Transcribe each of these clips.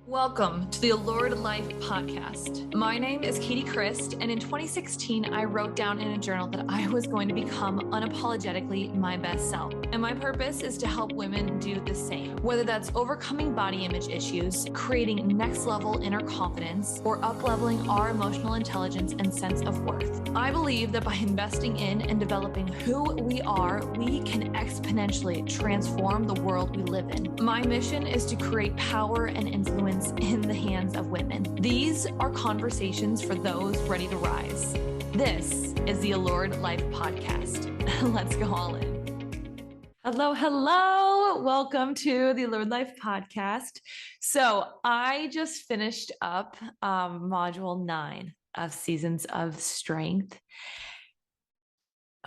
Welcome to the Allured Life podcast. My name is Katie Christ, and in 2016, I wrote down in a journal that I was going to become unapologetically my best self. And my purpose is to help women do the same, whether that's overcoming body image issues, creating next level inner confidence, or up-leveling our emotional intelligence and sense of worth. I believe that by investing in and developing who we are, we can exponentially transform the world we live in. My mission is to create power and influence in the hands of women. These are conversations for those ready to rise. This is the Allured Life podcast. Let's go all in. Hello. Welcome to the Allured Life podcast. So I just finished up module 9 of Seasons of Strength.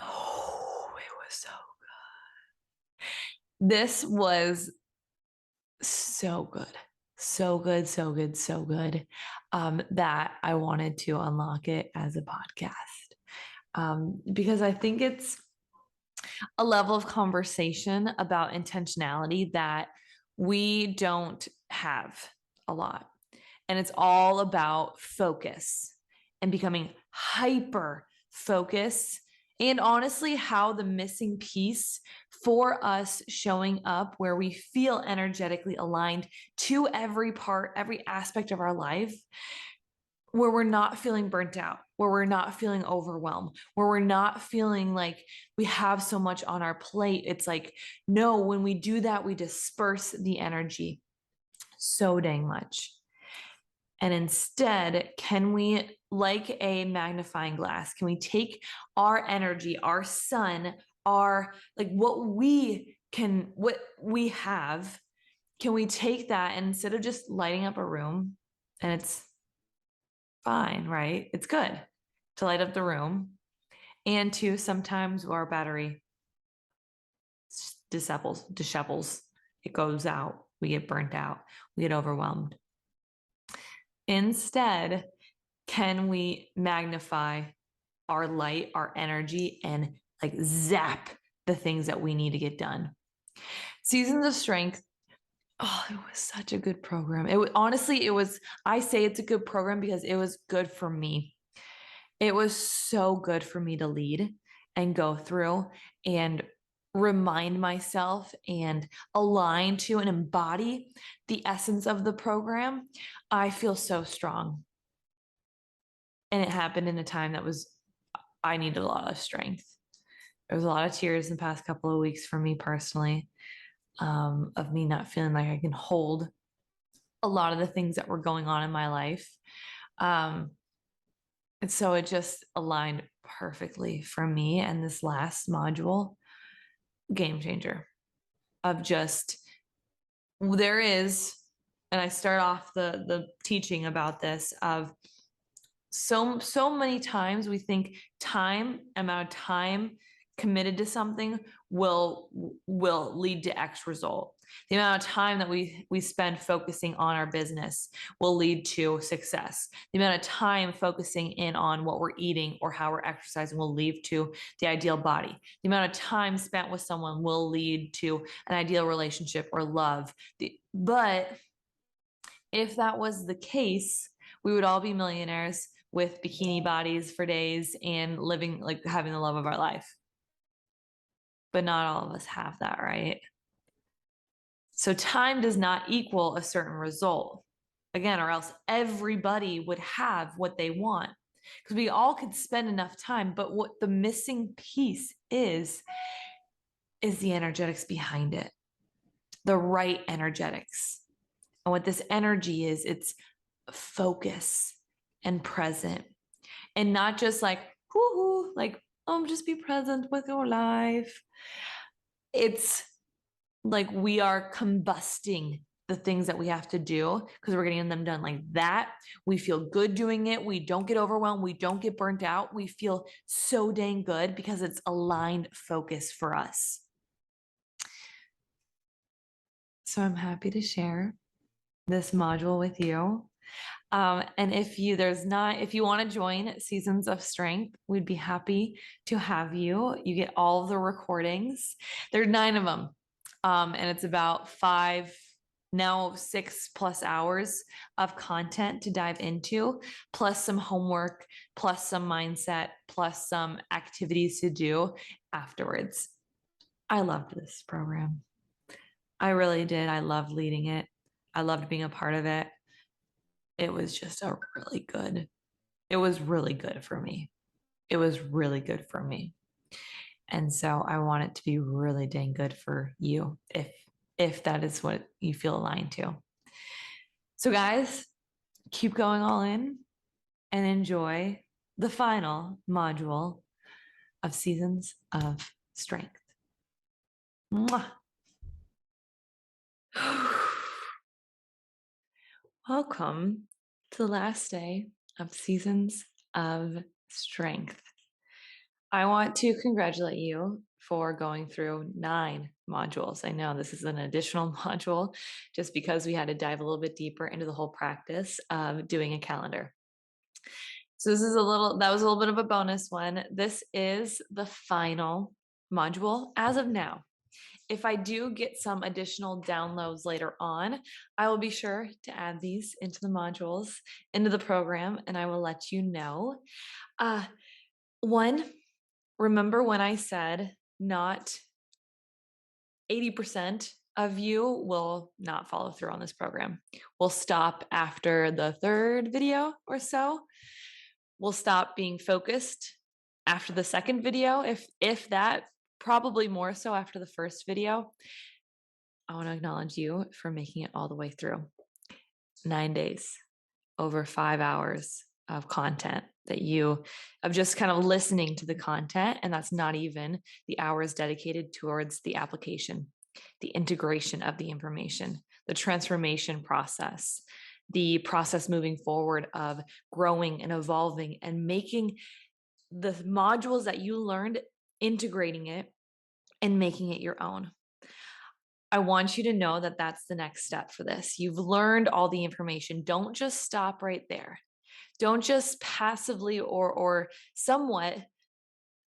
Oh, it was so good. This was so good. So good that I wanted to unlock it as a podcast because I think it's a level of conversation about intentionality that we don't have a lot. And it's all about focus and becoming hyper focused. And honestly, how the missing piece for us showing up where we feel energetically aligned to every part, every aspect of our life, where we're not feeling burnt out, where we're not feeling overwhelmed, where we're not feeling like we have so much on our plate. It's like, no, when we do that, we disperse the energy so dang much. And instead, can we, like a magnifying glass, can we take our energy, our sun, our, like what we have, can we take that and instead of just lighting up a room, and it's fine, right? It's good to light up the room, and to sometimes our battery dishevels, it goes out, we get burnt out, we get overwhelmed. Instead, can we magnify our light, our energy, and like zap the things that we need to get done? Seasons of Strength. Oh, it was such a good program. I say it's a good program because it was good for me. It was so good for me to lead and go through and remind myself and align to and embody the essence of the program. I feel so strong. And it happened in a time I needed a lot of strength. There was a lot of tears in the past couple of weeks for me personally, of me not feeling like I can hold a lot of the things that were going on in my life. And so it just aligned perfectly for me. And this last module, game changer of just, there is, and I start off the teaching about this of so many times we think amount of time committed to something will lead to X result. The amount of time that we spend focusing on our business will lead to success. The amount of time focusing in on what we're eating or how we're exercising will lead to the ideal body. The amount of time spent with someone will lead to an ideal relationship or love. But if that was the case, we would all be millionaires with bikini bodies for days and living, like having the love of our life. But not all of us have that, right? So time does not equal a certain result. Again, or else everybody would have what they want. Because we all could spend enough time, but what the missing piece is the energetics behind it. The right energetics. And what this energy is, it's focus and present. And not just like, whoo-hoo, like, just be present with your life. It's like we are combusting the things that we have to do because we're getting them done like that. We feel good doing it. We don't get overwhelmed. We don't get burnt out. We feel so dang good because it's aligned focus for us. So I'm happy to share this module with you. And if you want to join Seasons of Strength, we'd be happy to have you. You get all of the recordings. There are 9 of them. And it's about 5 now 6+ hours of content to dive into, plus some homework, plus some mindset, plus some activities to do afterwards. I loved this program. I really did. I loved leading it. I loved being a part of it. It was just it was really good for me. It was really good for me. And so I want it to be really dang good for you if that is what you feel aligned to. So guys, keep going all in and enjoy the final module of Seasons of Strength. Mwah. Welcome to the last day of Seasons of Strength. I want to congratulate you for going through 9 modules. I know this is an additional module just because we had to dive a little bit deeper into the whole practice of doing a calendar. So that was a little bit of a bonus one. This is the final module as of now. If I do get some additional downloads later on, I will be sure to add these into the modules, into the program, and I will let you know. One, remember when I said not 80% of you will not follow through on this program. We'll stop after the 3rd video or so. We'll stop being focused after the 2nd video, if that, probably more so after the 1st video. I want to acknowledge you for making it all the way through. 9 days, over 5 hours of content of just kind of listening to the content. And that's not even the hours dedicated towards the application, the integration of the information, the transformation process, the process moving forward of growing and evolving and making the modules that you learned, integrating it and making it your own. I want you to know that that's the next step for this. You've learned all the information. Don't just stop right there. Don't just passively or somewhat,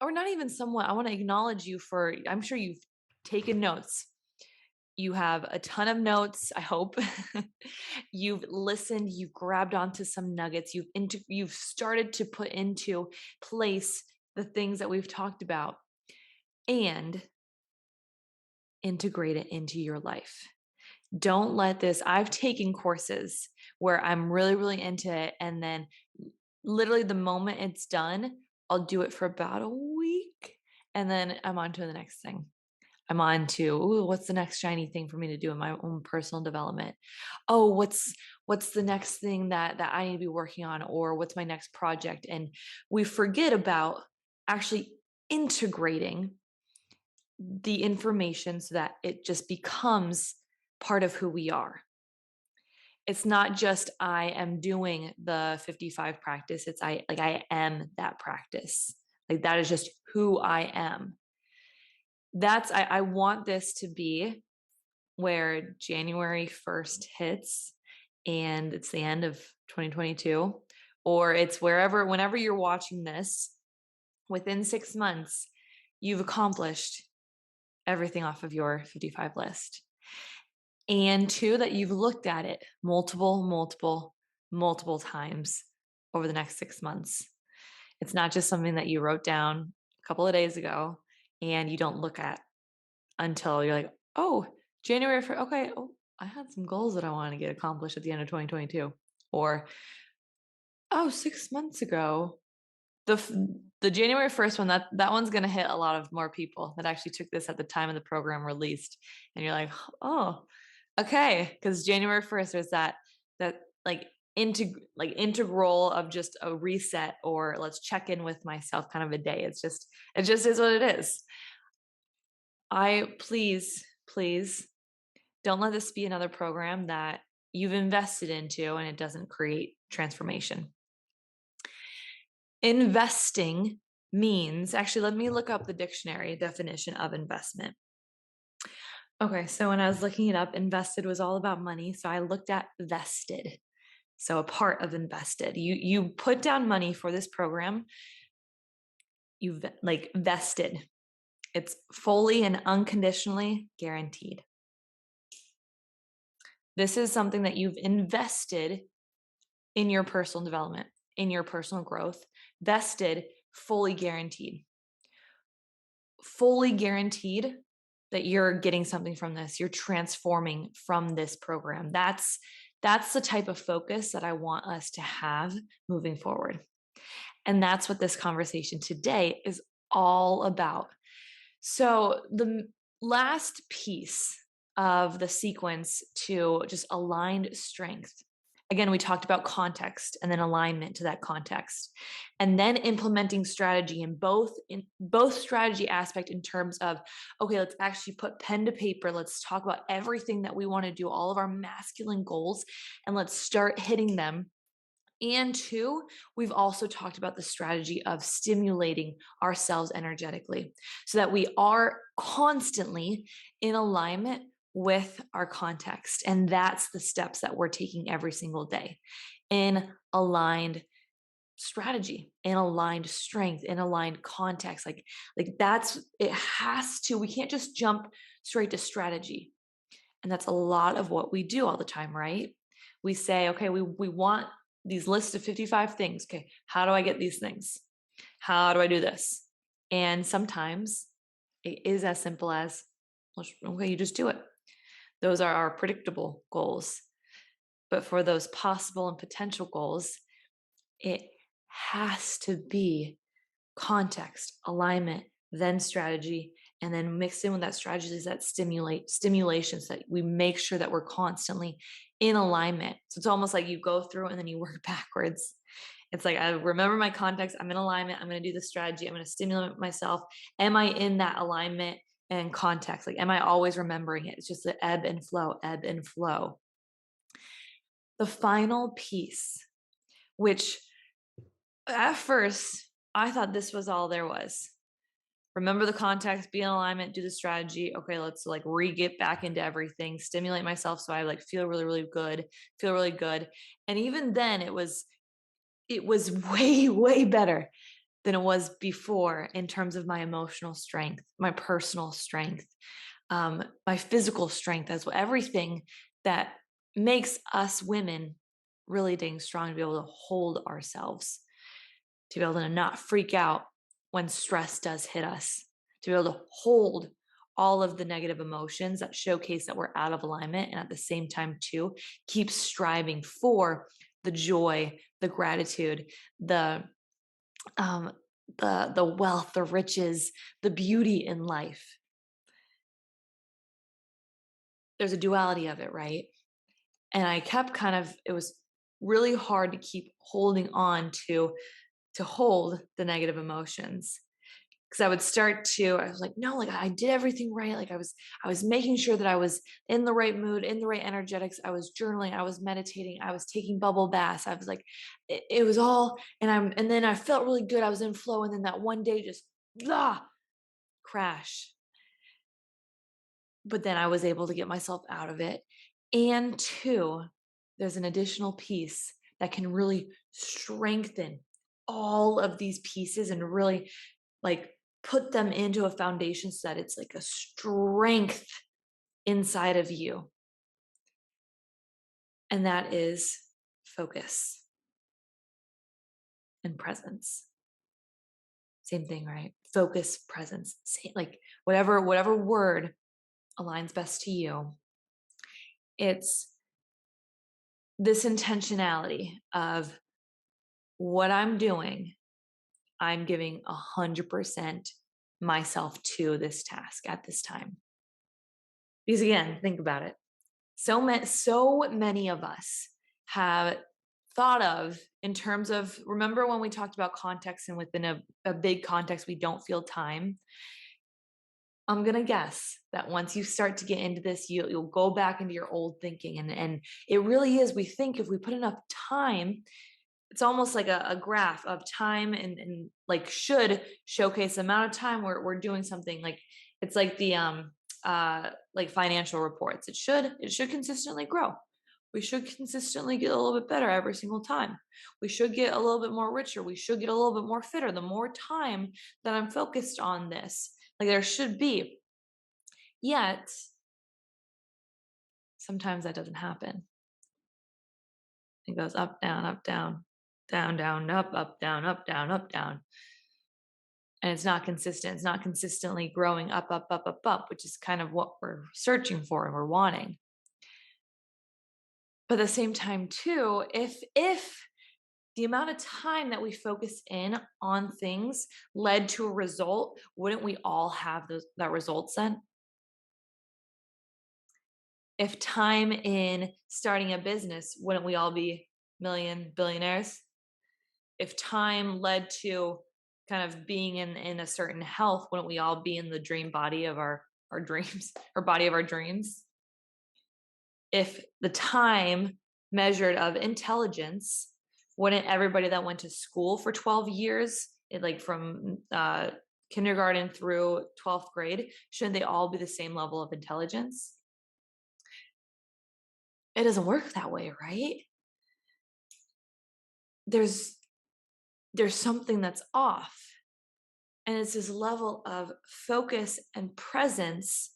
or not even somewhat. I want to acknowledge you for, I'm sure you've taken notes. You have a ton of notes, I hope. You've listened, you've grabbed onto some nuggets, you've started to put into place the things that we've talked about and integrate it into your life. Don't let this, I've taken courses where I'm really, really into it. And then literally the moment it's done, I'll do it for about a week. And then I'm on to the next thing. I'm on to, ooh, what's the next shiny thing for me to do in my own personal development? Oh, what's the next thing that I need to be working on? Or what's my next project? And we forget about actually integrating the information so that it just becomes part of who we are. It's not just I am doing the 55 practice. It's I am that practice. Like that is just who I am. I want this to be where January 1st hits and it's the end of 2022, or it's whenever you're watching this, within 6 months, you've accomplished everything off of your 55 list. And 2, that you've looked at it multiple times over the next 6 months. It's not just something that you wrote down a couple of days ago and you don't look at until you're like, oh, January 1st, okay, oh, I had some goals that I wanted to get accomplished at the end of 2022. Or, oh, 6 months ago, the January 1st one, that one's going to hit a lot of more people that actually took this at the time of the program released. And you're like, oh, okay. Because January 1st, there's that like integral of just a reset, or let's check in with myself kind of a day. It just is what it is. Please don't let this be another program that you've invested into and it doesn't create transformation. Investing means, actually, let me look up the dictionary definition of investment. Okay, so when I was looking it up, invested was all about money. So I looked at vested. So a part of invested. You put down money for this program. You've vested. It's fully and unconditionally guaranteed. This is something that you've invested in your personal development, in your personal growth, vested, fully guaranteed that you're getting something from this. You're transforming from this program. That's the type of focus that I want us to have moving forward. And that's what this conversation today is all about. So, the last piece of the sequence to just aligned strength. Again, we talked about context and then alignment to that context. And then implementing strategy in both strategy aspect in terms of, okay, let's actually put pen to paper. Let's talk about everything that we want to do, all of our masculine goals, and let's start hitting them. And two, we've also talked about the strategy of stimulating ourselves energetically so that we are constantly in alignment with our context. And that's the steps that we're taking every single day in aligned strategy, in aligned strength, in aligned context. Like that's it has to, we can't just jump straight to strategy. And that's a lot of what we do all the time, right? We say, okay, we want these lists of 55 things. Okay, how do I get these things? How do I do this? And sometimes it is as simple as, okay, you just do it. Those are our predictable goals. But for those possible and potential goals, it has to be context, alignment, then strategy, and then mixed in with that strategy is that stimulations that we make sure that we're constantly in alignment. So it's almost like you go through and then you work backwards. It's like I remember my context, I'm in alignment, I'm going to do the strategy, I'm going to stimulate myself. Am I in that alignment and context? Like, am I always remembering it? It's just the ebb and flow, ebb and flow. The final piece, which at first I thought this was all there was. Remember the context, be in alignment, do the strategy. Okay, let's like get back into everything, stimulate myself so I like feel really good, feel really good. And even then it was way better than it was before in terms of my emotional strength, my personal strength, my physical strength as well. Everything that makes us women really dang strong to be able to hold ourselves, to be able to not freak out when stress does hit us, to be able to hold all of the negative emotions that showcase that we're out of alignment, and at the same time too keep striving for the joy, the gratitude, um the wealth, the riches, the beauty in life. There's a duality of it, right? And I kept kind of, it was really hard to keep holding on to hold the negative emotions, because I would start to, I was like, no, like I did everything right. Like I was making sure that I was in the right mood, in the right energetics. I was journaling, I was meditating, I was taking bubble baths. I was like, it was all, and then I felt really good. I was in flow. And then that one day just, crash. But then I was able to get myself out of it. And two, there's an additional piece that can really strengthen all of these pieces and really like put them into a foundation so that it's like a strength inside of you. And that is focus and presence. Same thing, right? Focus, presence, same, like whatever word aligns best to you. It's this intentionality of what I'm doing. I'm giving 100% myself to this task at this time. Because again, think about it. So many of us have thought of in terms of, remember when we talked about context, and within a big context, we don't feel time. I'm going to guess that once you start to get into this, you'll go back into your old thinking. And it really is, we think if we put enough time, it's almost like a graph of time and like should showcase the amount of time we're doing something. Like it's like the like financial reports. It should consistently grow. We should consistently get a little bit better every single time. We should get a little bit more richer. We should get a little bit more fitter. The more time that I'm focused on this, like there should be. Yet sometimes that doesn't happen. It goes up, down, down, down, up, down, up, down, up, down. And it's not consistent. It's not consistently growing up, which is kind of what we're searching for and we're wanting. But at the same time, too, if the amount of time that we focus in on things led to a result, wouldn't we all have that result then? If time in starting a business, wouldn't we all be billionaires? If time led to kind of being in a certain health, wouldn't we all be in the dream body of our dreams, or body of our dreams? If the time measured of intelligence, wouldn't everybody that went to school for 12 years, like from kindergarten through 12th grade, shouldn't they all be the same level of intelligence? It doesn't work that way, right? There's something that's off. And it's this level of focus and presence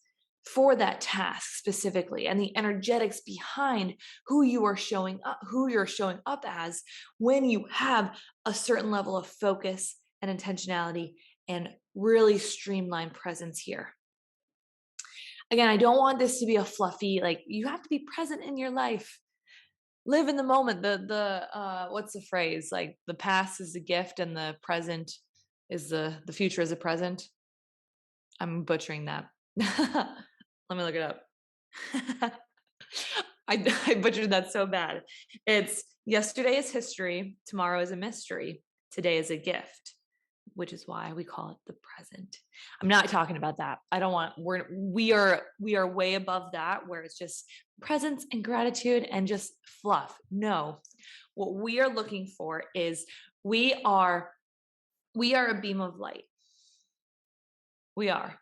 for that task specifically, and the energetics behind who you're showing up as when you have a certain level of focus and intentionality and really streamlined presence here. Again, I don't want this to be a fluffy, like, you have to be present in your life. Live in the moment. What's the phrase? Like, the past is a gift and the present is the future is a present. I'm butchering that. Let me look it up. I butchered that so bad. It's yesterday is history, tomorrow is a mystery, today is a gift, which is why we call it the present. I'm not talking about that. I don't want we are way above that, where it's just presence and gratitude and just fluff. No. What we are looking for is we are a beam of light. We are.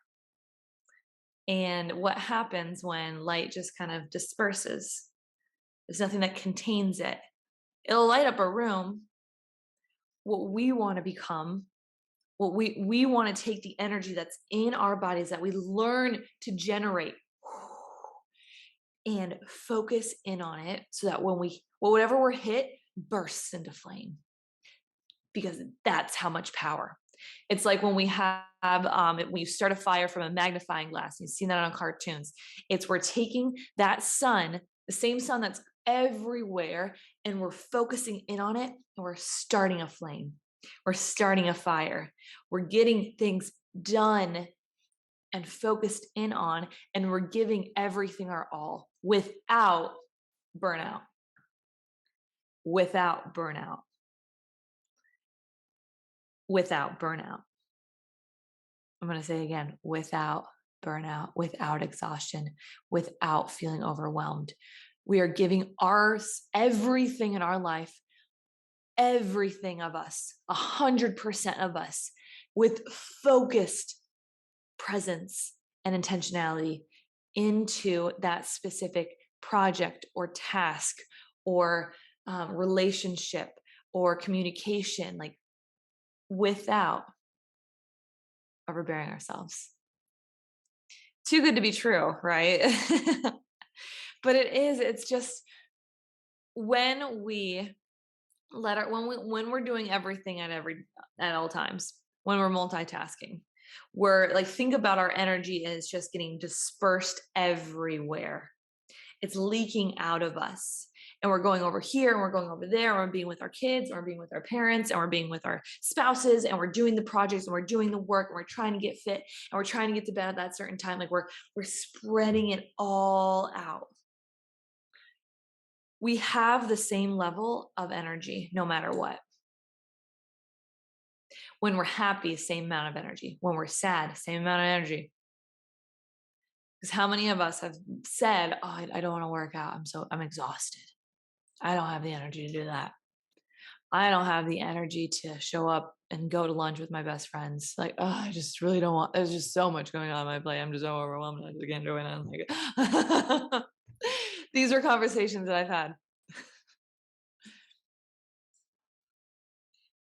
And what happens when light just kind of disperses? There's nothing that contains it. It'll light up a room. What we want to become, what we want to take the energy that's in our bodies that we learn to generate and focus in on it, so that when whatever we're hit bursts into flame, because that's how much power. It's like when we when you start a fire from a magnifying glass, you've seen that on cartoons. It's we're taking that sun, the same sun that's everywhere, and we're focusing in on it, and we're starting a flame. We're starting a fire. We're getting things done and focused in on, and we're giving everything our all without burnout. Without burnout. Without burnout. I'm going to say again, without burnout, without exhaustion, without feeling overwhelmed. We are giving everything in our life, everything of us, 100% of us, with focused presence and intentionality into that specific project or task or relationship or communication, like, without overbearing ourselves. Too good to be true, right? But it's just when we when we're doing everything at all times, when we're multitasking, we're like, think about our energy and it's just getting dispersed everywhere. It's leaking out of us. And we're going over here and we're going over there, and we're being with our kids, and we're being with our parents, and we're being with our spouses, and we're doing the projects, and we're doing the work, and we're trying to get fit, and we're trying to get to bed at that certain time. Like, we're spreading it all out. We have the same level of energy no matter what. When we're happy, same amount of energy. When we're sad, same amount of energy. Because how many of us have said, "Oh, I don't want to work out. I'm exhausted. I don't have the energy to do that. I don't have the energy to show up and go to lunch with my best friends. Like, oh, I just really don't want, there's just so much going on in my plate. I'm just so overwhelmed. I just can't do it." And I'm like, these are conversations that I've had.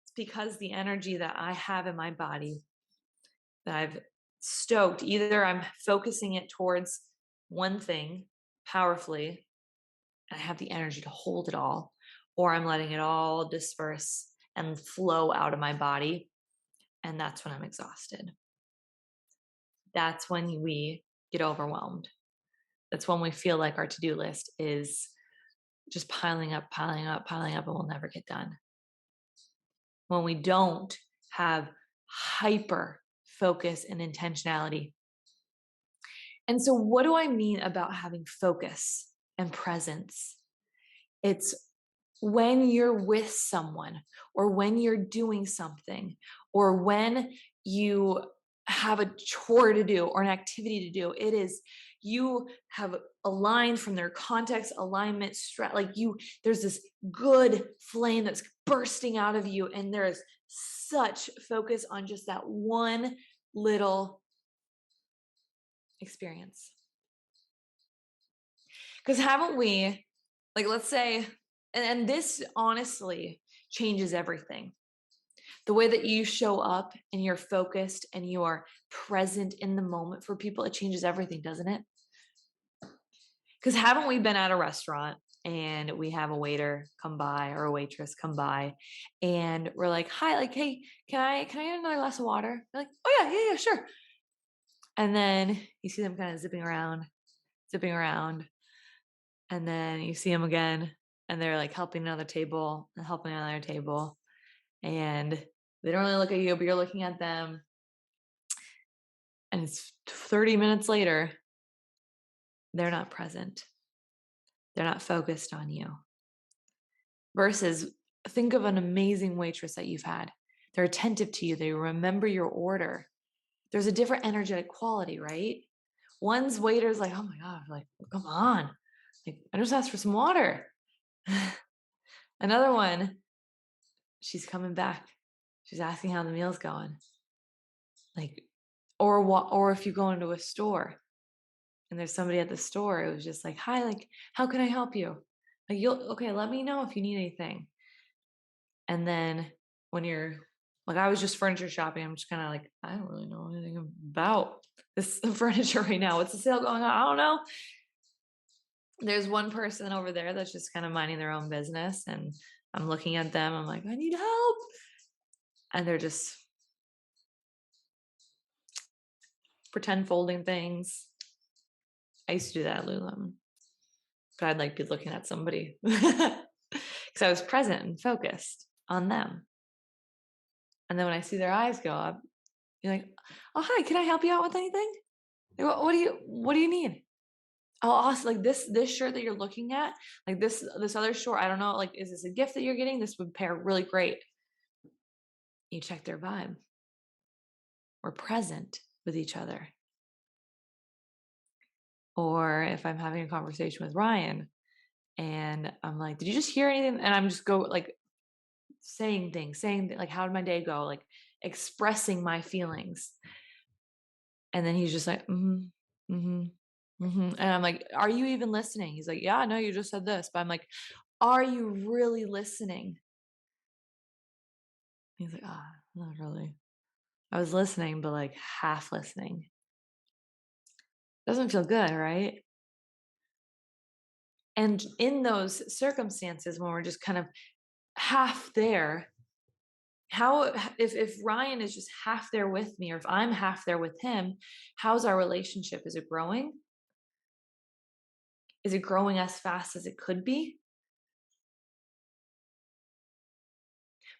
It's because the energy that I have in my body, that I've stoked, either I'm focusing it towards one thing, powerfully and I have the energy to hold it all, or I'm letting it all disperse and flow out of my body. And that's when I'm exhausted. That's when we get overwhelmed. That's when we feel like our to do list is just piling up, piling up, piling up, and we'll never get done. When we don't have hyper focus and intentionality. And so, what do I mean about having focus and presence? It's when you're with someone, or when you're doing something, or when you have a chore to do or an activity to do. It is you have aligned from their context, alignment, like there's this good flame that's bursting out of you, and there is such focus on just that one little experience. Because haven't we, like, let's say, and this honestly changes everything. The way that you show up and you're focused and you are present in the moment for people, it changes everything, doesn't it? Because haven't we been at a restaurant and we have a waiter come by or a waitress come by and we're like, hi, like, hey, can I get another glass of water? They're like, oh yeah, sure. And then you see them kind of zipping around, and then you see them again and they're like helping another table and helping another table. And they don't really look at you, but you're looking at them. And it's 30 minutes later, they're not present. They're not focused on you. Versus, think of an amazing waitress that you've had. They're attentive to you. They remember your order. There's a different energetic quality, right? One's waiter's like, oh my God, like, come on. Like, I just asked for some water. Another one, she's coming back. She's asking how the meal's going. Like, or if you go into a store and there's somebody at the store, it was just like, hi, like, how can I help you? Like, okay, let me know if you need anything. And then when you're like, I was just furniture shopping, I'm just kind of like, I don't really know anything about this furniture right now. What's the sale going on? I don't know. There's one person over there that's just kind of minding their own business. And I'm looking at them. I'm like, I need help. And they're just pretend folding things. I used to do that at Lululemon. But I'd like be looking at somebody because I was present and focused on them. And then when I see their eyes go up, you're like, oh, hi, can I help you out with anything? What do you need? Oh, awesome. Like this shirt that you're looking at, like this other short, I don't know, like, is this a gift that you're getting? This would pair really great. You check their vibe. We're present with each other. Or if I'm having a conversation with Ryan and I'm like, did you just hear anything? And I'm just go like saying things, like, how did my day go? Like expressing my feelings. And then he's just like, mm-hmm, mm-hmm, mm-hmm. And I'm like, are you even listening? He's like, yeah, no, you just said this. But I'm like, are you really listening? He's like, ah, not really. I was listening, but like half listening. Doesn't feel good, right? And in those circumstances, when we're just kind of half there, how if Ryan is just half there with me, or if I'm half there with him, how's our relationship? Is it growing? Is it growing as fast as it could be?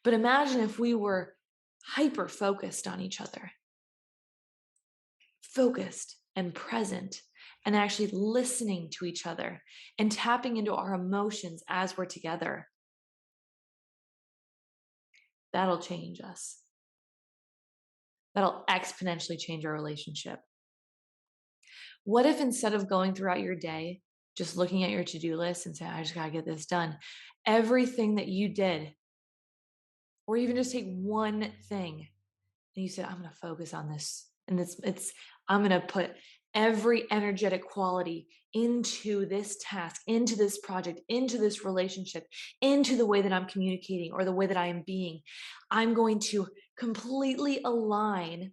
But imagine if we were hyper focused on each other, focused and present, and actually listening to each other and tapping into our emotions as we're together. That'll change us. That'll exponentially change our relationship. What if instead of going throughout your day, just looking at your to-do list and saying, I just got to get this done, everything that you did, or even just take one thing and you said, I'm going to focus on this. And I'm going to put every energetic quality into this task, into this project, into this relationship, into the way that I'm communicating or the way that I am being. I'm going to completely align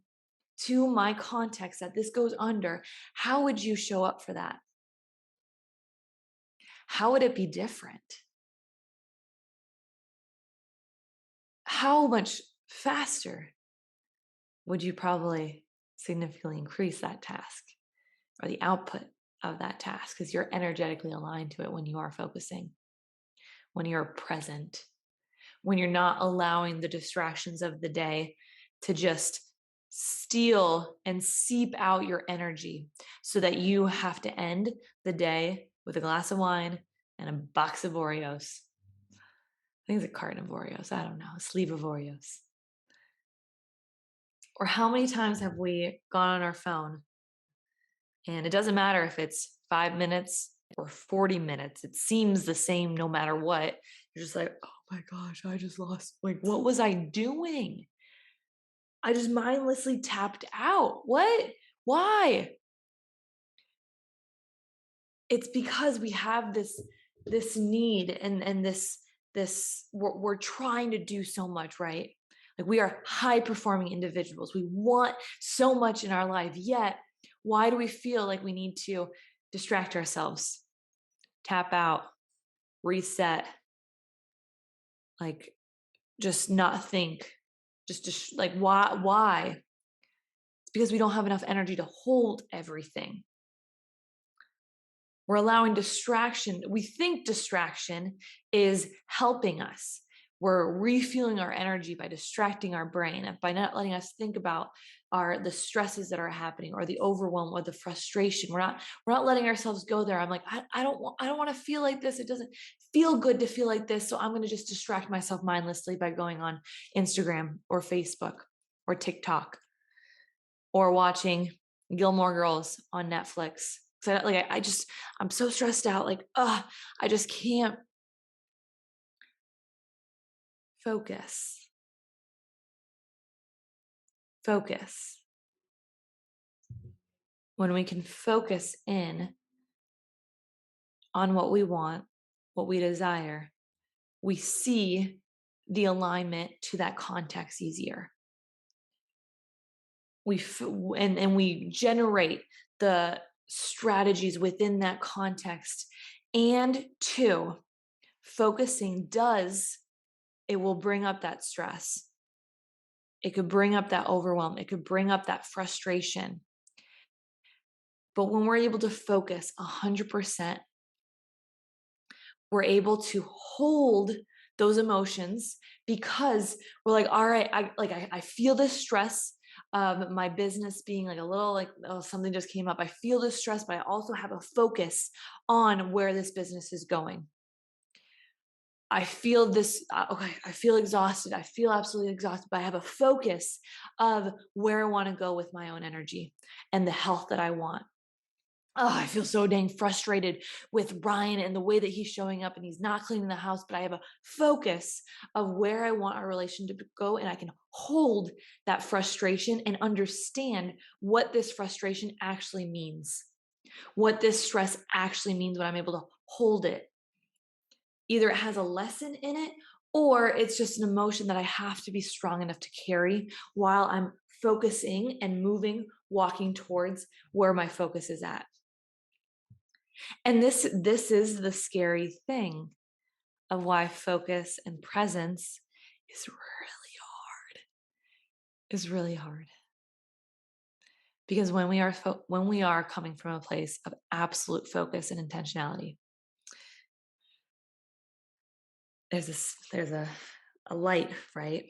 to my context that this goes under. How would you show up for that? how would it be different? How much faster would you probably significantly increase that task or the output of that task because you're energetically aligned to it when you are focusing, when you're present, when you're not allowing the distractions of the day to just steal and seep out your energy so that you have to end the day with a glass of wine and a box of Oreos. I think it's a carton of Oreos. I don't know, a sleeve of Oreos. Or how many times have we gone on our phone and it doesn't matter if it's 5 minutes or 40 minutes, it seems the same no matter what. You're just like, oh my gosh, I just lost. Like, what was I doing? I just mindlessly tapped out. What? Why? It's because we have this need and this we're trying to do so much, right? Like we are high performing individuals. We want so much in our life, yet why do we feel like we need to distract ourselves, tap out, reset, like just not think, just like why? It's because we don't have enough energy to hold everything. We're allowing distraction. We think distraction is helping us. We're refueling our energy by distracting our brain and by not letting us think about the stresses that are happening or the overwhelm or the frustration. We're not letting ourselves go there. I'm like, I don't want to feel like this. It doesn't feel good to feel like this. So I'm going to just distract myself mindlessly by going on Instagram or Facebook or TikTok or watching Gilmore Girls on Netflix. So like I'm so stressed out. Like, I just can't focus. Focus. When we can focus in on what we want, what we desire, we see the alignment to that context easier. And we generate the strategies within that context. And two, focusing it will bring up that stress. It could bring up that overwhelm. It could bring up that frustration. But when we're able to focus 100%, we're able to hold those emotions because we're like, all right, I feel this stress of my business being like a little like, oh, something just came up. I feel this stress, but I also have a focus on where this business is going. I feel this, okay, I feel exhausted. I feel absolutely exhausted, but I have a focus of where I want to go with my own energy and the health that I want. Oh, I feel so dang frustrated with Ryan and the way that he's showing up and he's not cleaning the house, but I have a focus of where I want our relationship to go. And I can hold that frustration and understand what this frustration actually means, what this stress actually means when I'm able to hold it. Either it has a lesson in it or it's just an emotion that I have to be strong enough to carry while I'm focusing and moving, walking towards where my focus is at. And this is the scary thing of why focus and presence is really hard. Is really hard. Because when we are coming from a place of absolute focus and intentionality, there's a light, right?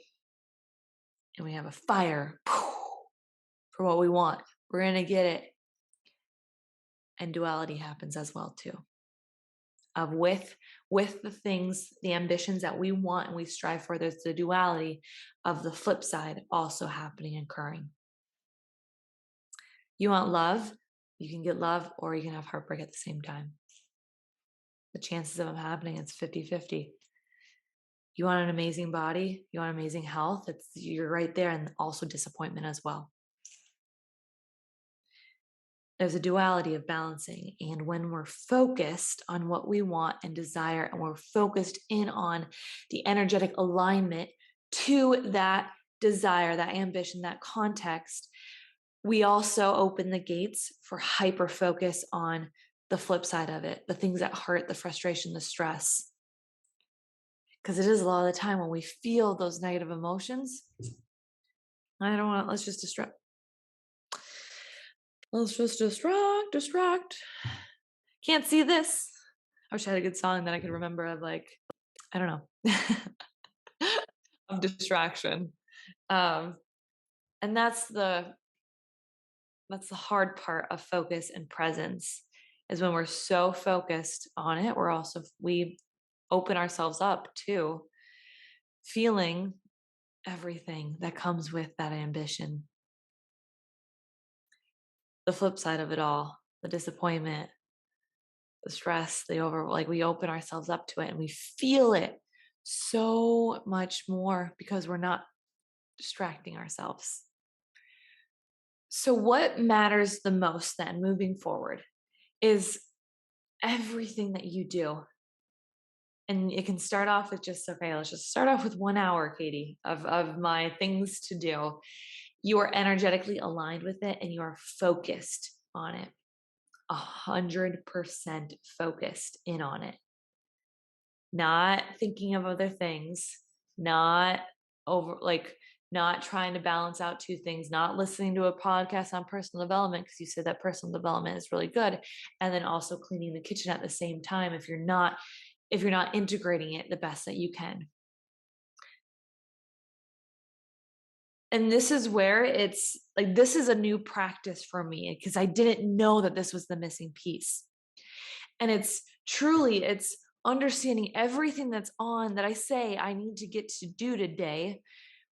And we have a fire for what we want. We're going to get it. And duality happens as well too. Of with the things, the ambitions that we want and we strive for, there's the duality of the flip side also happening and occurring. You want love, you can get love or you can have heartbreak at the same time. The chances of them happening, it's 50-50. You want an amazing body, you want amazing health, you're right there, and also disappointment as well. There's a duality of balancing. And when we're focused on what we want and desire, and we're focused in on the energetic alignment to that desire, that ambition, that context, we also open the gates for hyper focus on the flip side of it, the things that hurt, the frustration, the stress. Because it is a lot of the time when we feel those negative emotions, I don't want, let's just distract. Let's just distract. Can't see this. I wish I had a good song that I could remember of, like, I don't know, of distraction. And that's the hard part of focus and presence, is when we're so focused on it, we open ourselves up to feeling everything that comes with that ambition. The flip side of it all, the disappointment, the stress, we open ourselves up to it and we feel it so much more because we're not distracting ourselves. So, what matters the most then moving forward is everything that you do. And it can start off with just, okay, let's just start off with 1 hour, Katie, of my things to do. You are energetically aligned with it and you are focused on it, 100% focused in on it. Not thinking of other things, not not trying to balance out two things, not listening to a podcast on personal development because you said that personal development is really good, and then also cleaning the kitchen at the same time if you're not integrating it the best that you can. And this is where it's like, this is a new practice for me because I didn't know that this was the missing piece. And it's understanding everything that's on that I say I need to get to do today.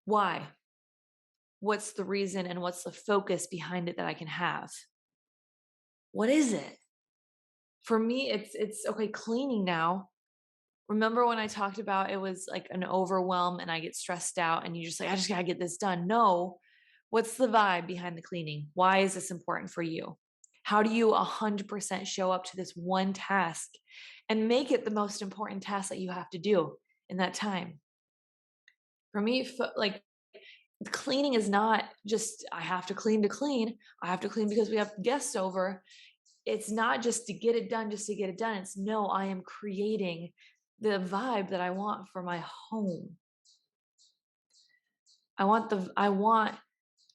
Why? What's the reason and what's the focus behind it that I can have? What is it? For me, it's okay, cleaning now. Remember when I talked about it was like an overwhelm and I get stressed out and you just like, I just gotta get this done. No, what's the vibe behind the cleaning? Why is this important for you? How do you 100% show up to this one task and make it the most important task that you have to do in that time? For me, like, cleaning is not just, I have to clean to clean. I have to clean because we have guests over. It's not just to get it done, just to get it done. It's no, I am creating the vibe that I want for my home. I want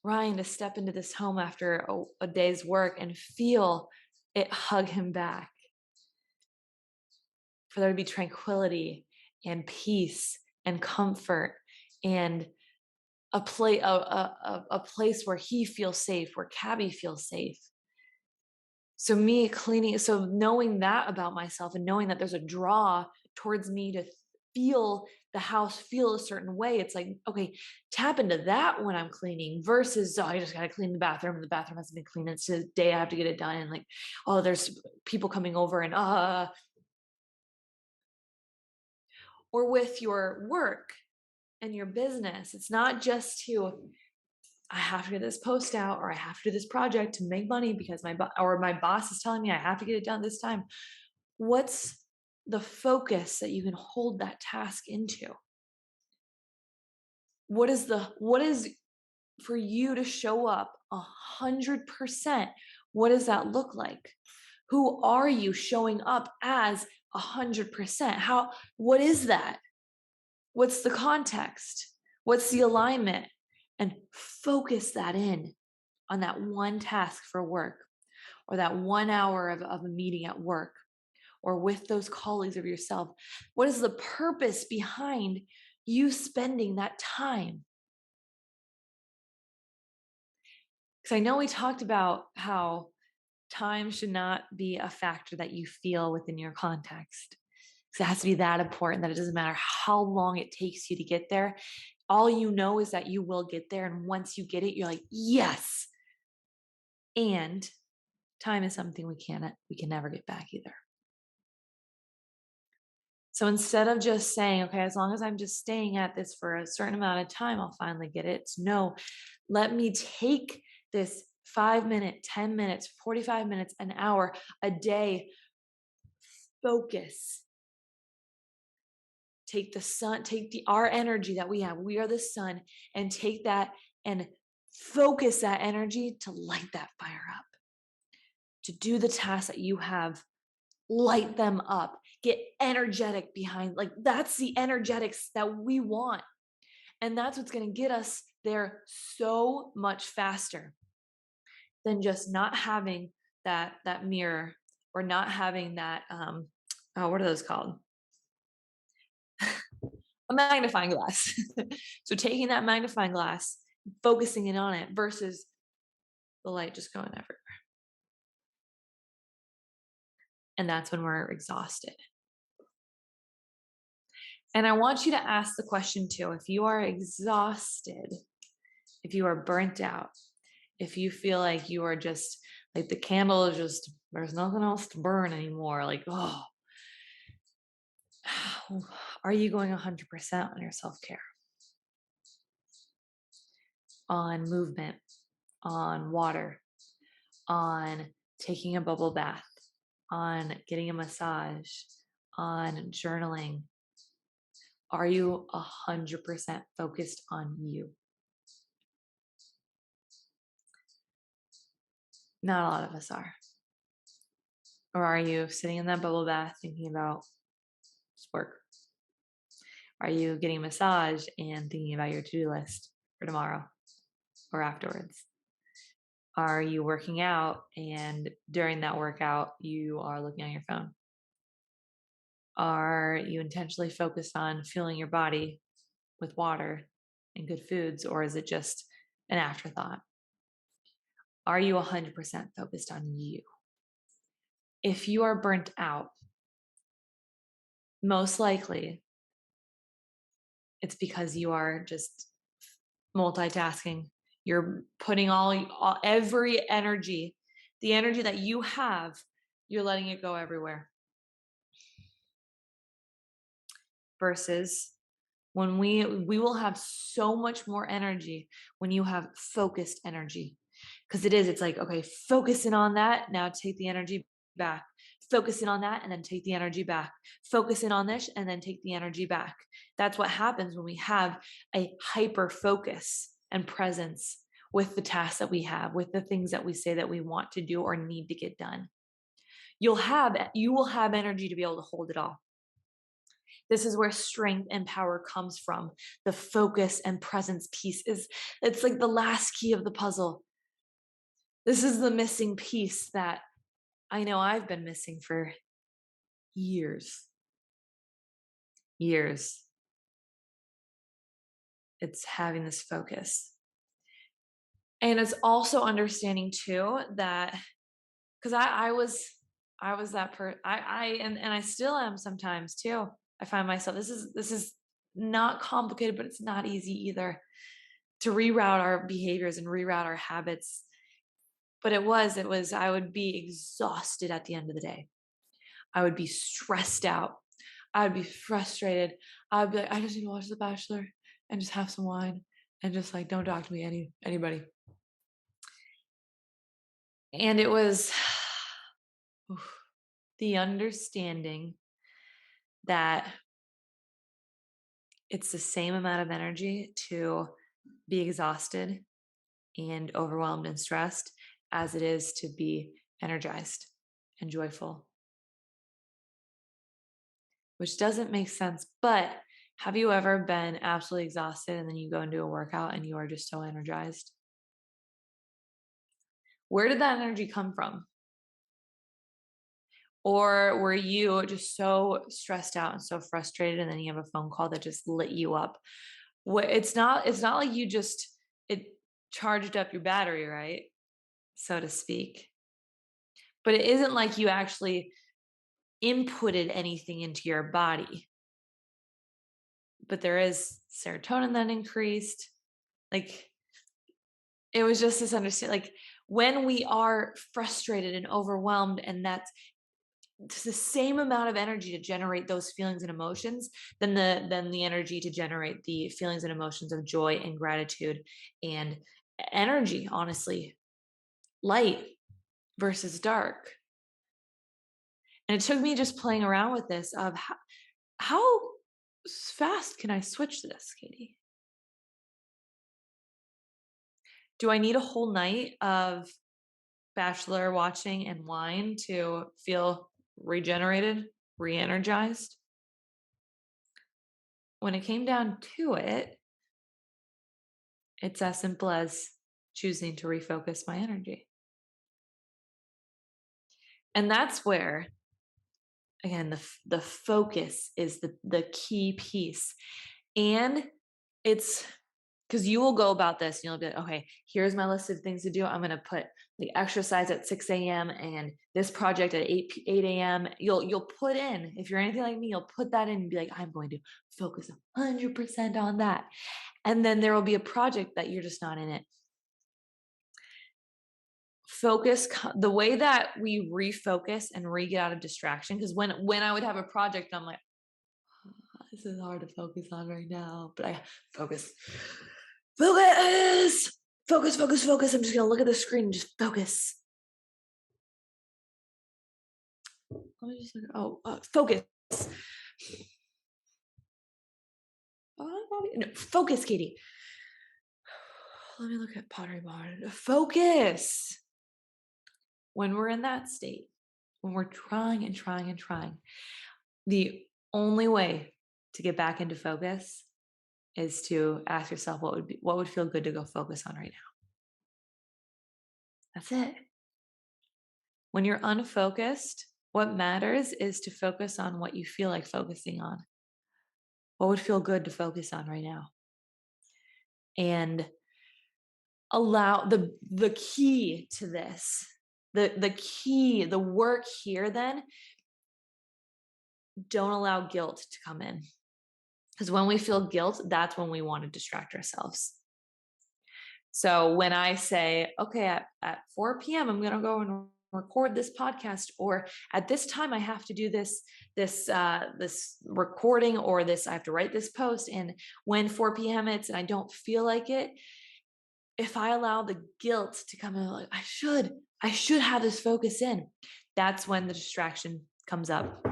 Ryan to step into this home after a day's work and feel it hug him back. For there to be tranquility and peace and comfort and a place where he feels safe, where Cabby feels safe. So knowing that about myself and knowing that there's a draw towards me to feel the house feel a certain way, it's like, okay, tap into that when I'm cleaning versus, oh, I just got to clean the bathroom and the bathroom hasn't been cleaned. It's a day I have to get it done. And like, oh, there's people coming over and, or with your work and your business, it's not just I have to get this post out or I have to do this project to make money because my boss is telling me I have to get it done this time. What's the focus that you can hold that task into? What is for you to show up 100%? What does that look like? Who are you showing up as 100%? What is that? What's the context? What's the alignment? And focus that in on that one task for work or that 1 hour of a meeting at work or with those colleagues of yourself. What is the purpose behind you spending that time? Because I know we talked about how time should not be a factor that you feel within your context. Because it has to be that important that it doesn't matter how long it takes you to get there. All you know is that you will get there. And once you get it, you're like, yes. And time is something we can never get back either. So instead of just saying, okay, as long as I'm just staying at this for a certain amount of time, I'll finally get it. No, let me take this 5 minutes, 10 minutes, 45 minutes, an hour, a day, focus. Take the sun, our energy that we have. We are the sun, and take that and focus that energy to light that fire up. to do the tasks that you have, light them up, get energetic behind. Like, that's the energetics that we want. And that's what's going to get us there so much faster than just not having that mirror, or not having that oh, what are those called? A magnifying glass. So taking that magnifying glass, focusing in on it versus the light just going everywhere. And that's when we're exhausted. And I want you to ask the question too, if you are exhausted, if you are burnt out, if you feel like you are just like the candle is just, there's nothing else to burn anymore, like, oh, are you going 100% on your self-care, on movement, on water, on taking a bubble bath, on getting a massage, on journaling? Are you 100% focused on you? Not a lot of us are. Or are you sitting in that bubble bath thinking about just work? Are you getting a massage and thinking about your to-do list for tomorrow or afterwards? Are you working out and during that workout you are looking on your phone? Are you intentionally focused on fueling your body with water and good foods, or is it just an afterthought? Are you 100% focused on you? If you are burnt out, most likely it's because you are just multitasking. You're putting every energy, the energy that you have, you're letting it go everywhere. Versus when we will have so much more energy when you have focused energy. Because it's like, okay, focus in on that, now take the energy back. Focus in on that and then take the energy back. Focus in on this and then take the energy back. That's what happens when we have a hyper focus and presence with the tasks that we have, with the things that we say that we want to do or need to get done. You will have energy to be able to hold it all. This is where strength and power comes from. The focus and presence piece it's like the last key of the puzzle. This is the missing piece that I know I've been missing for years. Years. It's having this focus. And it's also understanding too that, because I was that and I still am sometimes too. I find myself, this is not complicated, but it's not easy either to reroute our behaviors and reroute our habits. But it was, I would be exhausted at the end of the day. I would be stressed out. I would be frustrated. I would be like, I just need to watch The Bachelor and just have some wine and just like, don't talk to me, anybody. And it was the understanding that it's the same amount of energy to be exhausted and overwhelmed and stressed as it is to be energized and joyful. Which doesn't make sense, but have you ever been absolutely exhausted and then you go and do a workout and you are just so energized? Where did that energy come from? Or were you just so stressed out and so frustrated and then you have a phone call that just lit you up? It's not like you just, it charged up your battery, right? So to speak. But it isn't like you actually inputted anything into your body. But there is serotonin that increased. Like, it was just this understanding, like when we are frustrated and overwhelmed, and that's the same amount of energy to generate those feelings and emotions than the energy to generate the feelings and emotions of joy and gratitude and energy, honestly, light versus dark. And it took me just playing around with this of how fast can I switch this, Katie? Do I need a whole night of Bachelor watching and wine to feel regenerated, re-energized. When it came down to it, it's as simple as choosing to refocus my energy. And that's where, again, the focus is the key piece. And it's because you will go about this and you'll be like, okay, here's my list of things to do. I'm going to put the exercise at 6 a.m. and this project at 8 a.m. You'll put in, if you're anything like me, you'll put that in and be like, I'm going to focus 100% on that. And then there will be a project that you're just not in it. Focus, the way that we refocus and get out of distraction, because when I would have a project, I'm like, oh, this is hard to focus on right now, but I focus. Focus, focus, focus, focus. I'm just going to look at the screen and just focus. Let me just look. Focus. No, focus, Katie. Let me look at Pottery Barn. Focus. When we're in that state, when we're trying and trying and trying, the only way to get back into focus is to ask yourself what would feel good to go focus on right now. That's it. When you're unfocused, what matters is to focus on what you feel like focusing on. What would feel good to focus on right now? And allow the key to this, the work here then, don't allow guilt to come in. Because when we feel guilt, that's when we want to distract ourselves. So when I say, okay, at 4 p.m., I'm going to go and record this podcast, or at this time I have to do this recording, or this, I have to write this post. And when 4 p.m. hits and I don't feel like it, if I allow the guilt to come in, like, I should have this focus in, that's when the distraction comes up.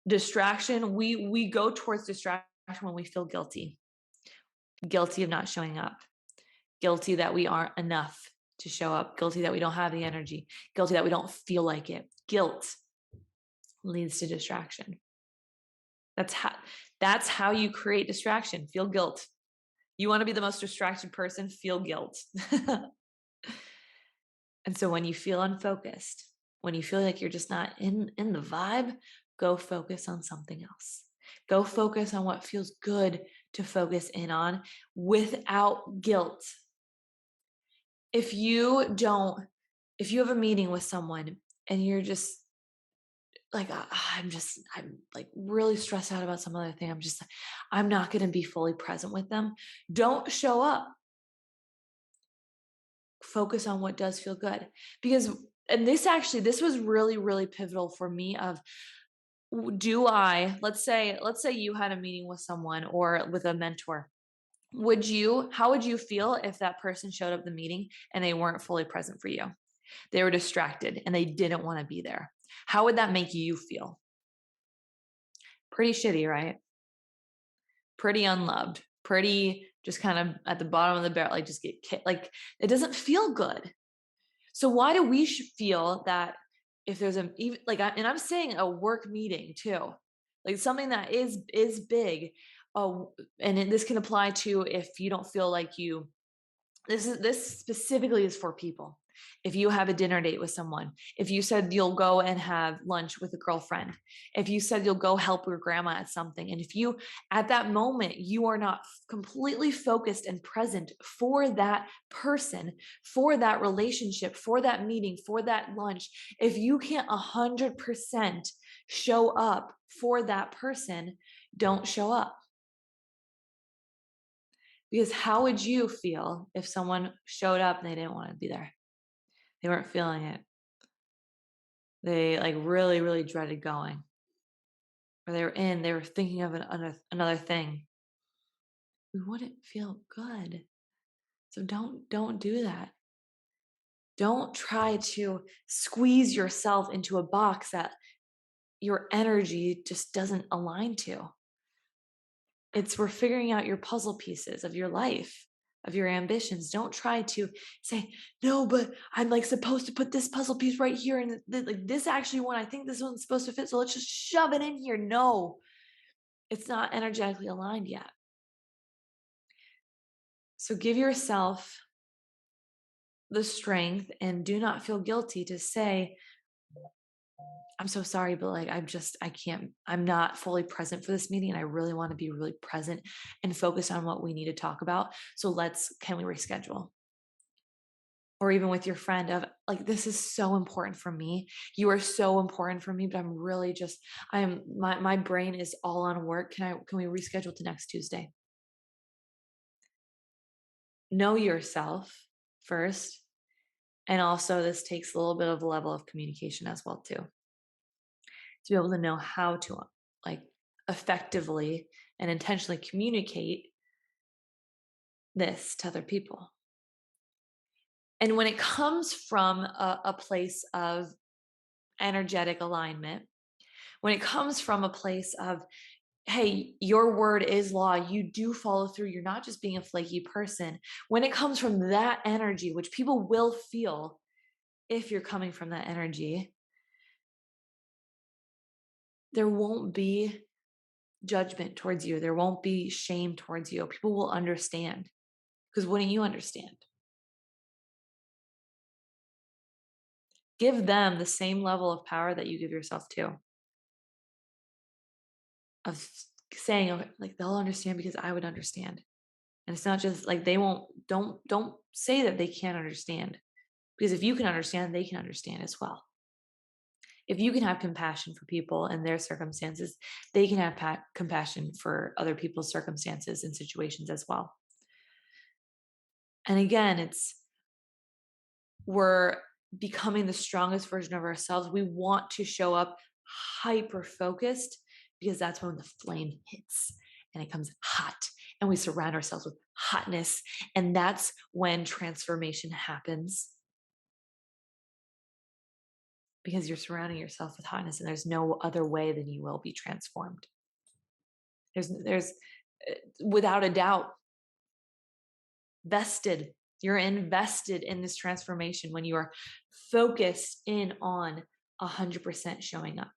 Distraction, we go towards distraction when we feel guilty of not showing up, guilty that we aren't enough to show up, guilty that we don't have the energy, guilty that we don't feel like it. Guilt leads to distraction. That's how you create distraction. Feel guilt. You want to be the most distracted person, feel guilt. And so when you feel unfocused, when you feel like you're just not in the vibe, go focus on something else. Go focus on what feels good to focus in on without guilt. If you have a meeting with someone and you're just like, I'm like really stressed out about some other thing, I'm not going to be fully present with them, don't show up. Focus on what does feel good. Because, and this was really, really pivotal for me of, let's say you had a meeting with someone or with a mentor. How would you feel if that person showed up at the meeting and they weren't fully present for you? They were distracted and they didn't want to be there. How would that make you feel? Pretty shitty, right? Pretty unloved, pretty just kind of at the bottom of the barrel, like just get kicked. Like, it doesn't feel good. So why do we feel that if there's and I'm saying a work meeting too, like something that is big, and this can apply to if you don't feel like this specifically is for people. If you have a dinner date with someone, if you said you'll go and have lunch with a girlfriend, if you said you'll go help your grandma at something, and if you, at that moment, you are not completely focused and present for that person, for that relationship, for that meeting, for that lunch, if you can't 100% show up for that person, don't show up. Because how would you feel if someone showed up and they didn't want to be there? They weren't feeling it. They like really, really dreaded going. Or they were thinking of another thing. We wouldn't feel good. So don't do that. Don't try to squeeze yourself into a box that your energy just doesn't align to. We're figuring out your puzzle pieces of your life, of your ambitions. Don't try to say, no, but I'm like supposed to put this puzzle piece right here. And like this actually one, I think this one's supposed to fit. So let's just shove it in here. No, it's not energetically aligned yet. So give yourself the strength and do not feel guilty to say, I'm so sorry, but like, I'm not fully present for this meeting. And I really want to be really present and focus on what we need to talk about. So can we reschedule? Or even with your friend of like, this is so important for me. You are so important for me, but I'm really just, my brain is all on work. Can we reschedule to next Tuesday? Know yourself first. And also this takes a little bit of a level of communication as well too. To be able to know how to like effectively and intentionally communicate this to other people. And when it comes from a place of energetic alignment, when it comes from a place of, hey, your word is law, you do follow through, you're not just being a flaky person. When it comes from that energy, which people will feel if you're coming from that energy, there won't be judgment towards you. There won't be shame towards you. People will understand. Because wouldn't you understand? Give them the same level of power that you give yourself to. Of saying, okay, like they'll understand because I would understand. And it's not just like don't say that they can't understand. Because if you can understand, they can understand as well. If you can have compassion for people and their circumstances, they can have compassion for other people's circumstances and situations as well. And again, we're becoming the strongest version of ourselves. We want to show up hyper focused because that's when the flame hits and it comes hot and we surround ourselves with hotness. And that's when transformation happens. Because you're surrounding yourself with hotness and there's no other way than you will be transformed. There's without a doubt, you're invested in this transformation when you are focused in on 100% showing up.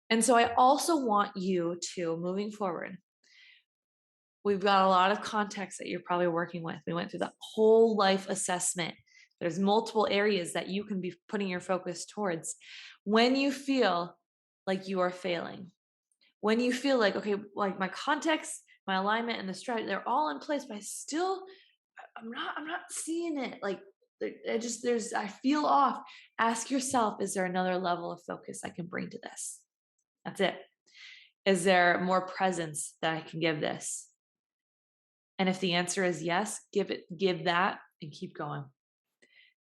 And so I also want you to, moving forward, we've got a lot of context that you're probably working with. We went through the whole life assessment. There's multiple areas that you can be putting your focus towards. When you feel like you are failing, when you feel like, okay, like my context, my alignment, and the strategy, they're all in place, but I'm not seeing it. Like I feel off. Ask yourself, is there another level of focus I can bring to this? That's it. Is there more presence that I can give this? And if the answer is yes, give that and keep going.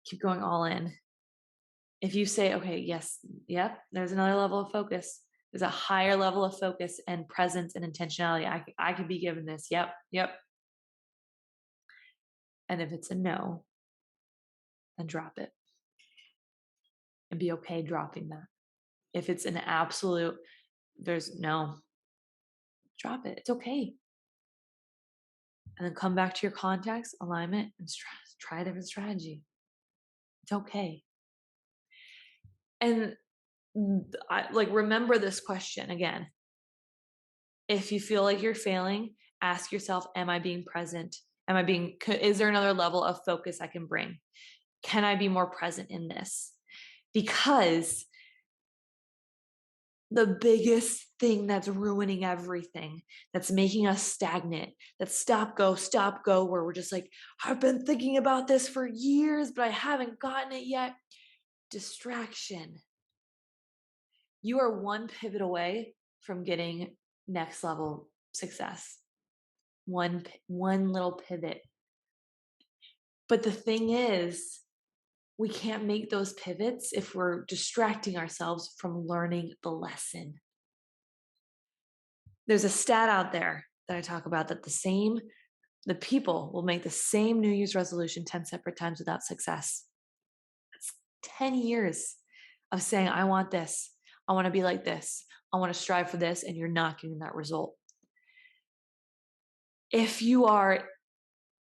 Keep going all in. If you say, okay, yes, yep, there's another level of focus. There's a higher level of focus and presence and intentionality. I could be given this. Yep. And if it's a no, then drop it. And be okay dropping that. If it's an absolute, there's no, drop it. It's okay. And then come back to your context, alignment, and try a different strategy. It's okay. And remember this question again. If you feel like you're failing, ask yourself, am I being present? Is there another level of focus I can bring? Can I be more present in this? Because the biggest thing that's ruining everything, that's making us stagnant, that stop, go, where we're just like, I've been thinking about this for years, but I haven't gotten it yet. Distraction. You are one pivot away from getting next level success. One little pivot. But the thing is, we can't make those pivots if we're distracting ourselves from learning the lesson. There's a stat out there that I talk about that the people will make the same New Year's resolution 10 separate times without success. That's 10 years of saying, I want this. I want to be like this. I want to strive for this. And you're not getting that result. If you are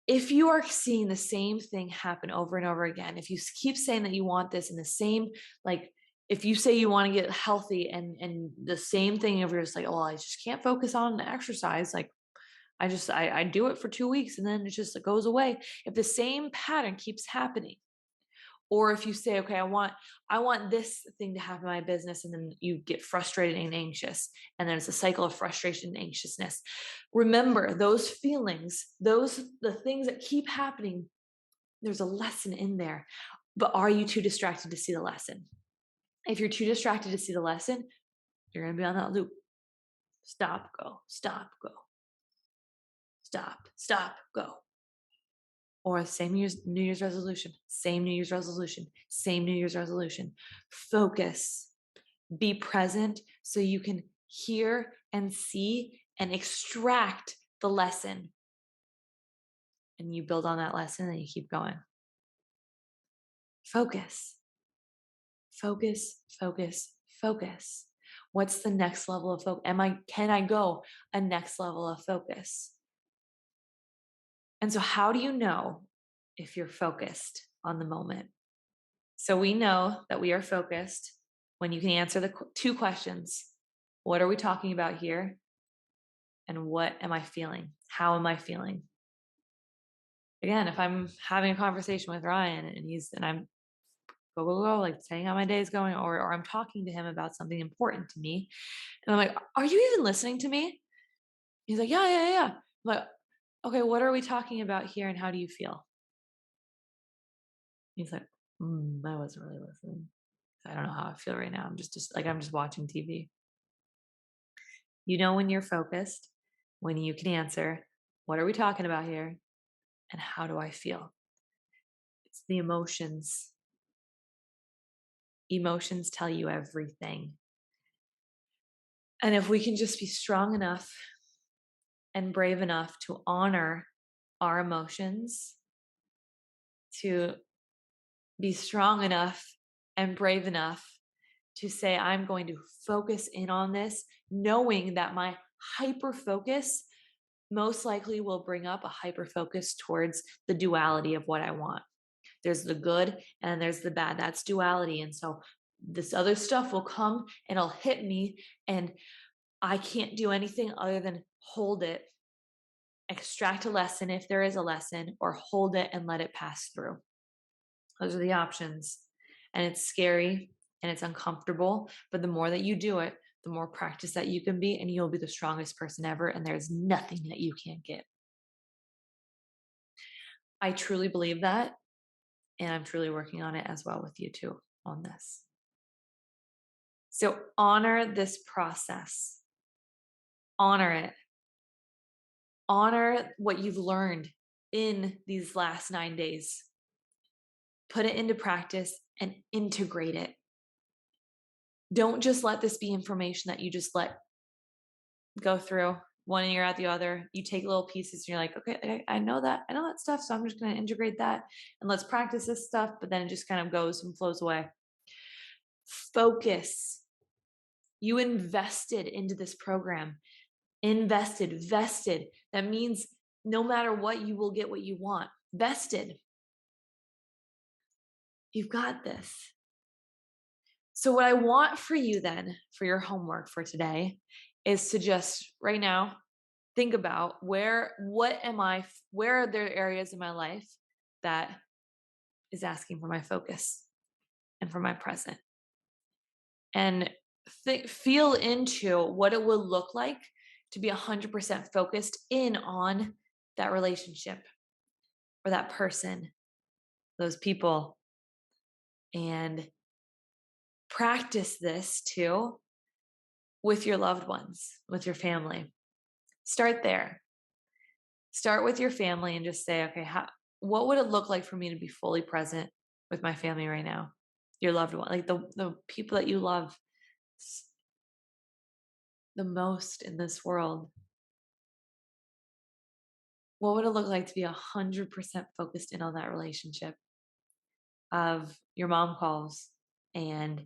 if you are seeing the same thing happen over and over again, if you keep saying that you want this in the same, like, if you say you want to get healthy and the same thing, if you're just like, oh, I just can't focus on exercise, like I do it for 2 weeks and then it just goes away. If the same pattern keeps happening, or if you say, okay, I want this thing to happen in my business, and then you get frustrated and anxious, and then it's a cycle of frustration and anxiousness. Remember those feelings, the things that keep happening, there's a lesson in there. But are you too distracted to see the lesson? If you're too distracted to see the lesson, you're going to be on that loop. Stop, go, stop, go. Stop, stop, go. Or same New Year's resolution, same New Year's resolution, same New Year's resolution. Focus, be present so you can hear and see and extract the lesson. And you build on that lesson and you keep going. Focus, focus, focus, focus. What's the next level of focus? Can I go a next level of focus? And so how do you know if you're focused on the moment? So we know that we are focused when you can answer the two questions. What are we talking about here? And what am I feeling? How am I feeling? Again, if I'm having a conversation with Ryan and I'm go, like saying how my day is going, or I'm talking to him about something important to me, and I'm like, are you even listening to me? He's like, yeah. I'm like, okay, what are we talking about here and how do you feel? He's like, I wasn't really listening. I don't know how I feel right now. I'm just I'm just watching TV. You know, when you're focused, when you can answer, what are we talking about here? And how do I feel? It's the emotions. Emotions tell you everything. And if we can just be strong enough and brave enough to honor our emotions, to be strong enough and brave enough to say, I'm going to focus in on this, knowing that my hyper focus most likely will bring up a hyper focus towards the duality of what I want. There's the good and there's the bad. That's duality. And so this other stuff will come and it'll hit me, and I can't do anything other than hold it, extract a lesson if there is a lesson, or hold it and let it pass through. Those are the options. And it's scary and it's uncomfortable, but the more that you do it, the more practice that you can be, and you'll be the strongest person ever. And there's nothing that you can't get. I truly believe that. And I'm truly working on it as well with you too on this. So honor this process. Honor it. Honor what you've learned in these last 9 days. Put it into practice and integrate it. Don't just let this be information that you just let go through one ear out the other. You take little pieces and you're like, okay, I know that stuff. So I'm just going to integrate that and let's practice this stuff. But then it just kind of goes and flows away. Focus. You invested into this program. Vested. That means no matter what, you will get what you want. Vested. You've got this. So what I want for you then, for your homework for today, is to just right now think about where are there areas in my life that is asking for my focus and for my present, and feel into what it will look like to be 100% focused in on that relationship or that person, those people, and practice this too with your loved ones, with your family. Start there. Start with your family and just say, okay, what would it look like for me to be fully present with my family right now? Your loved one, like the people that you love the most in this world. What would it look like to be 100% focused in on that relationship? Of your mom calls and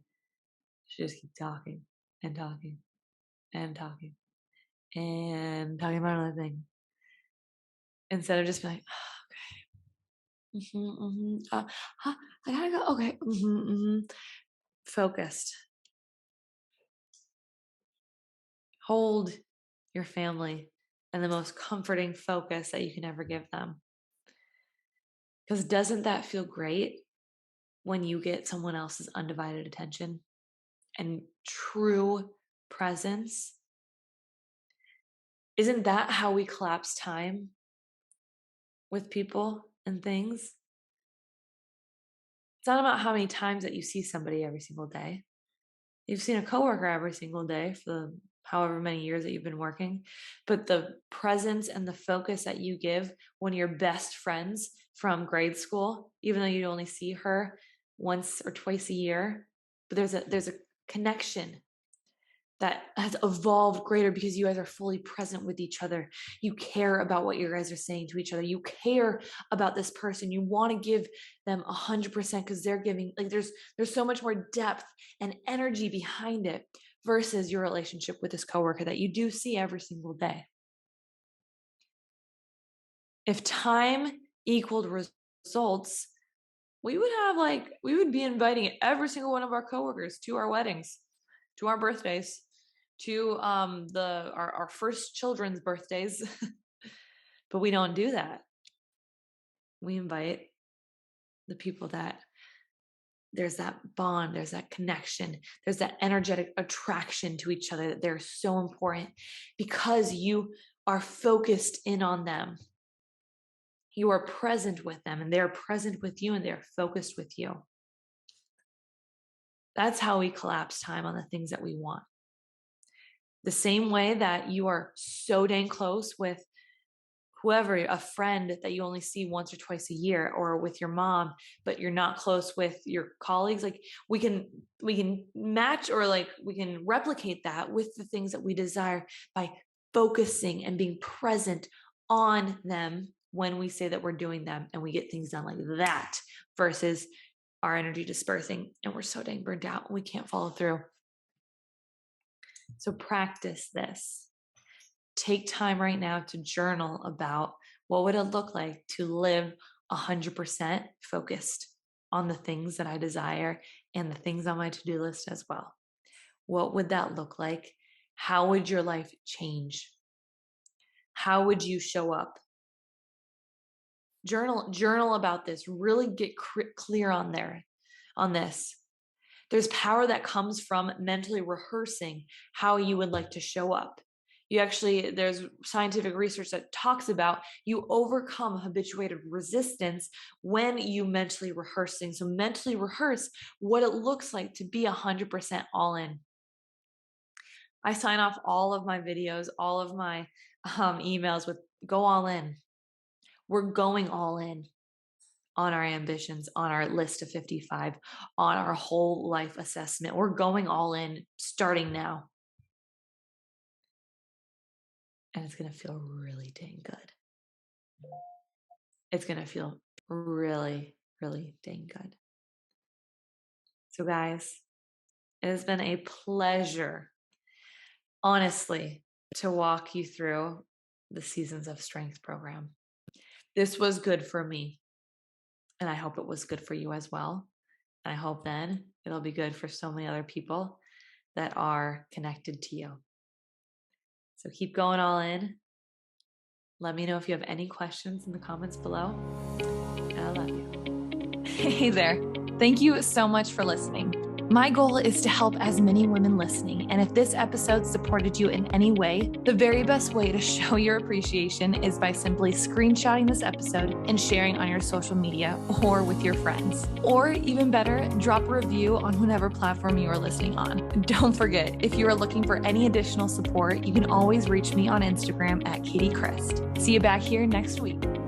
she just keeps talking and talking and talking and talking about another thing, instead of just being like, oh, I gotta go. Okay. Focused. Hold your family in the most comforting focus that you can ever give them. Because doesn't that feel great when you get someone else's undivided attention and true presence? Isn't that how we collapse time with people and things? It's not about how many times that you see somebody every single day. You've seen a coworker every single day for the however many years that you've been working, but the presence and the focus that you give when you're best friends from grade school, even though you only see her once or twice a year, but there's a connection that has evolved greater because you guys are fully present with each other. You care about what you guys are saying to each other. You care about this person. You want to give them 100% because they're giving, like there's so much more depth and energy behind it versus your relationship with this coworker that you do see every single day. If time equaled results, we would be inviting every single one of our coworkers to our weddings, to our birthdays, to our first children's birthdays. But we don't do that. We invite the people that there's that bond, there's that connection, there's that energetic attraction to each other, that they're so important because you are focused in on them. You are present with them and they're present with you and they're focused with you. That's how we collapse time on the things that we want. The same way that you are so dang close with whoever, a friend that you only see once or twice a year, or with your mom, but you're not close with your colleagues. Like we can match, or like we can replicate that with the things that we desire by focusing and being present on them when we say that we're doing them, and we get things done like that versus our energy dispersing and we're so dang burnt out and we can't follow through. So practice this. Take time right now to journal about what would it look like to live 100% focused on the things that I desire and the things on my to-do list as well. What would that look like? How would your life change? How would you show up? Journal about this. Really get clear on this. There's power that comes from mentally rehearsing how you would like to show up. There's scientific research that talks about you overcome habituated resistance when you mentally rehearse things. So mentally rehearse what it looks like to be 100% all in. I sign off all of my videos, all of my emails with go all in. We're going all in on our ambitions, on our list of 55, on our whole life assessment. We're going all in starting now. And it's going to feel really dang good. It's going to feel really, really dang good. So guys, it has been a pleasure, honestly, to walk you through the Seasons of Strength program. This was good for me. And I hope it was good for you as well. And I hope then it'll be good for so many other people that are connected to you. So keep going all in. Let me know if you have any questions in the comments below. And I love you. Hey there. Thank you so much for listening. My goal is to help as many women listening, and if this episode supported you in any way, the very best way to show your appreciation is by simply screenshotting this episode and sharing on your social media or with your friends. Or even better, drop a review on whatever platform you are listening on. Don't forget, if you are looking for any additional support, you can always reach me on Instagram at Katie Christ. See you back here next week.